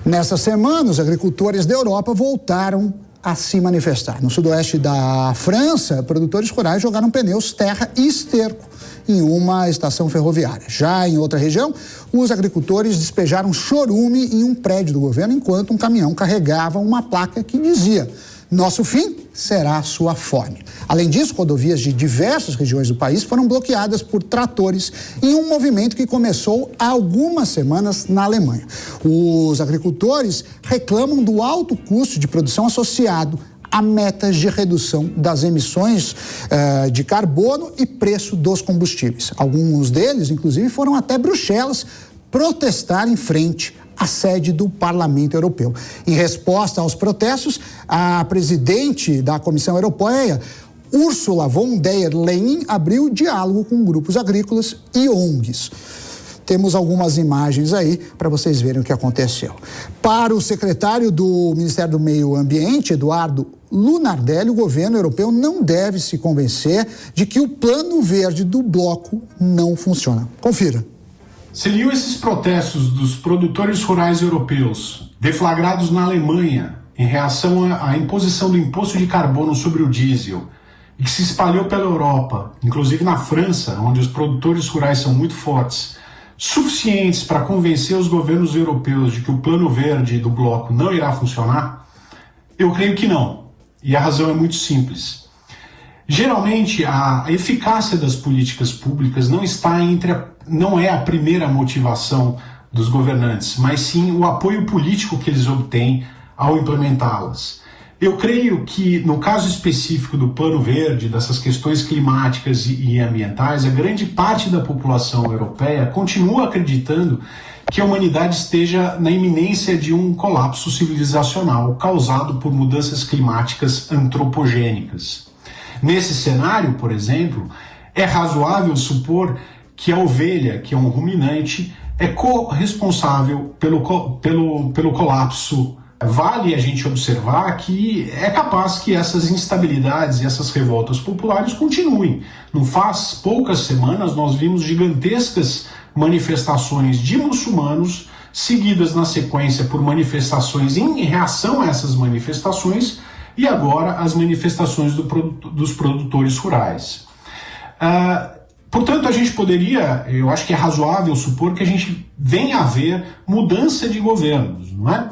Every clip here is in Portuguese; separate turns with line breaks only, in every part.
Nessa semana, os agricultores da Europa voltaram a se manifestar. No sudoeste da França, produtores rurais jogaram pneus, terra e esterco em uma estação ferroviária. Já em outra região, os agricultores despejaram chorume em um prédio do governo enquanto um caminhão carregava uma placa que dizia: "Nosso fim será a sua fome". Além disso, rodovias de diversas regiões do país foram bloqueadas por tratores em um movimento que começou há algumas semanas na Alemanha. Os agricultores reclamam do alto custo de produção associado a metas de redução das emissões de carbono e preço dos combustíveis. Alguns deles, inclusive, foram até Bruxelas protestar em frente à sede do Parlamento Europeu. Em resposta aos protestos, a presidente da Comissão Europeia, Ursula von der Leyen, abriu diálogo com grupos agrícolas e ONGs. Temos algumas imagens aí para vocês verem o que aconteceu. Para o secretário do Ministério do Meio Ambiente, Eduardo Lunardelli, o governo europeu não deve se convencer de que o plano verde do bloco não funciona. Confira.
Seriam esses protestos dos produtores rurais europeus, deflagrados na Alemanha, em reação à imposição do imposto de carbono sobre o diesel, e que se espalhou pela Europa, inclusive na França, onde os produtores rurais são muito fortes, suficientes para convencer os governos europeus de que o plano verde do bloco não irá funcionar? Eu creio que não. E a razão é muito simples. Geralmente, a eficácia das políticas públicas não é a primeira motivação dos governantes, mas sim o apoio político que eles obtêm ao implementá-las. Eu creio que, no caso específico do Plano Verde, dessas questões climáticas e ambientais, a grande parte da população europeia continua acreditando que a humanidade esteja na iminência de um colapso civilizacional causado por mudanças climáticas antropogênicas. Nesse cenário, por exemplo, é razoável supor que a ovelha, que é um ruminante, é corresponsável pelo colapso. Vale a gente observar que é capaz que essas instabilidades e essas revoltas populares continuem. Não faz poucas semanas nós vimos gigantescas manifestações de muçulmanos, seguidas na sequência por manifestações em reação a essas manifestações, e agora as manifestações dos produtores rurais. Portanto, a gente eu acho que é razoável supor que a gente venha a ver mudança de governos, não é?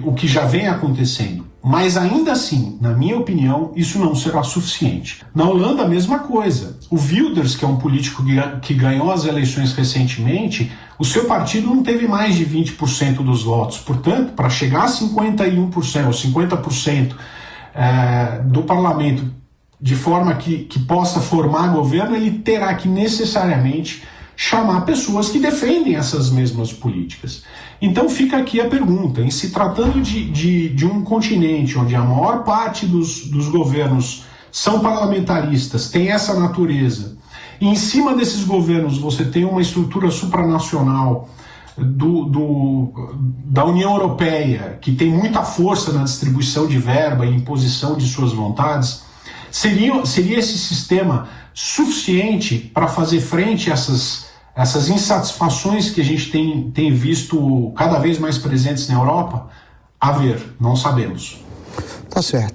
O que já vem acontecendo. Mas ainda assim, na minha opinião, isso não será suficiente. Na Holanda, a mesma coisa. O Wilders, que é um político que ganhou as eleições recentemente, o seu partido não teve mais de 20% dos votos. Portanto, para chegar a 51% ou 50% do parlamento de forma que possa formar governo, ele terá que necessariamente chamar pessoas que defendem essas mesmas políticas. Então fica aqui a pergunta, em se tratando de um continente onde a maior parte dos governos são parlamentaristas, tem essa natureza, e em cima desses governos você tem uma estrutura supranacional da União Europeia, que tem muita força na distribuição de verba e imposição de suas vontades, seria esse sistema suficiente para fazer frente a essas insatisfações que a gente tem visto cada vez mais presentes na Europa? A ver, não sabemos.
Tá certo.